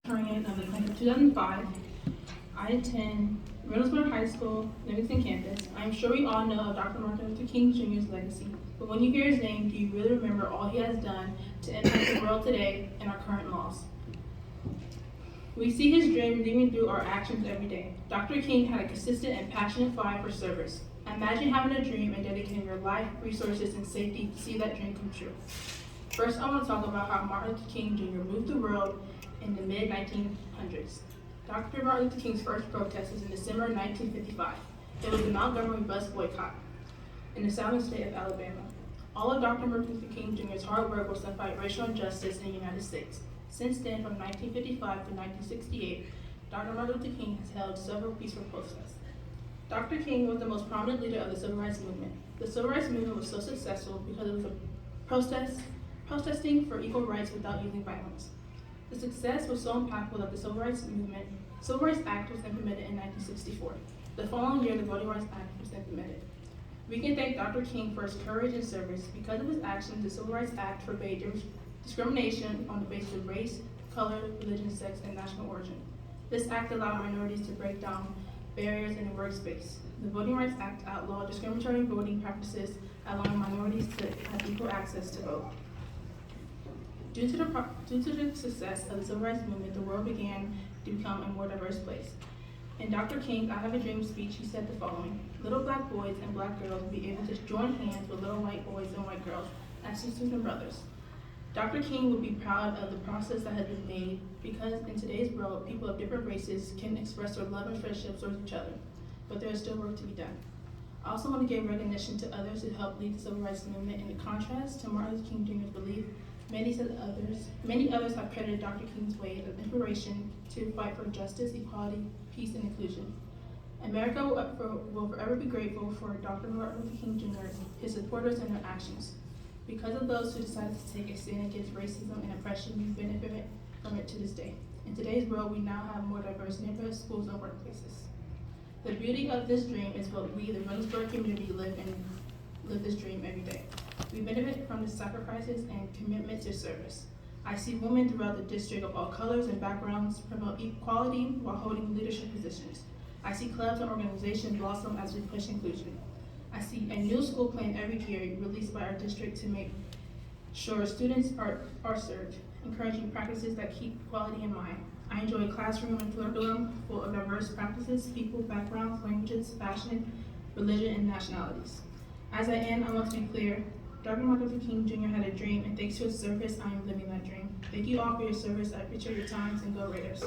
Historian of the class of 2005. I attend Reynoldsburg High School, Livingston campus. I'm sure we all know of Dr. Martin Luther King Jr.'s legacy, but when you hear his name, do you really remember all he has done to impact the world today and our current laws? We see his dream living through our actions every day. Dr. King had a consistent and passionate fire for service. Imagine having a dream and dedicating your life, resources, and safety to see that dream come true. First, I want to talk about how Martin Luther King Jr. moved the world in the mid-1900s. Dr. Martin Luther King's first protest was in December 1955. It was the Montgomery bus boycott in the southern state of Alabama. All of Dr. Martin Luther King Jr.'s hard work was to fight racial injustice in the United States. Since then, from 1955 to 1968, Dr. Martin Luther King has held several peaceful protests. Dr. King was the most prominent leader of the Civil Rights Movement. The Civil Rights Movement was so successful because it was protesting for equal rights without using violence. The success was so impactful that the Civil Rights Act was implemented in 1964. The following year, the Voting Rights Act was implemented. We can thank Dr. King for his courage and service. Because of his actions, the Civil Rights Act forbade discrimination on the basis of race, color, religion, sex, and national origin. This act allowed minorities to break down barriers in the workspace. The Voting Rights Act outlawed discriminatory voting practices, allowing minorities to have equal access to vote. Due to the success of the Civil Rights Movement, the world began to become a more diverse place. In Dr. King's I Have a Dream speech, he said the following: "Little black boys and black girls will be able to join hands with little white boys and white girls as sisters and brothers." Dr. King would be proud of the process that has been made because in today's world, people of different races can express their love and friendship towards each other, but there is still work to be done. I also want to give recognition to others who helped lead the Civil Rights Movement. In contrast to Martin Luther King Jr.'s belief, many others have credited Dr. King's way of inspiration to fight for justice, equality, peace, and inclusion. America will forever be grateful for Dr. Martin Luther King Jr., his supporters, and their actions. Because of those who decided to take a stand against racism and oppression, we benefit from it to this day. In today's world, we now have more diverse neighborhoods, schools, and workplaces. The beauty of this dream is what we, the Reynoldsburg community, live this dream every day. We benefit from the sacrifices and commitment to service. I see women throughout the district of all colors and backgrounds promote equality while holding leadership positions. I see clubs and organizations blossom as we push inclusion. I see a new school plan every year released by our district to make sure students are served, encouraging practices that keep equality in mind. I enjoy a classroom and curriculum full of diverse practices, people, backgrounds, languages, fashion, religion, and nationalities. As I end, I want to be clear. Dr. Martin Luther King Jr. had a dream, and thanks to his service, I am living that dream. Thank you all for your service. I appreciate your times, and go Raiders.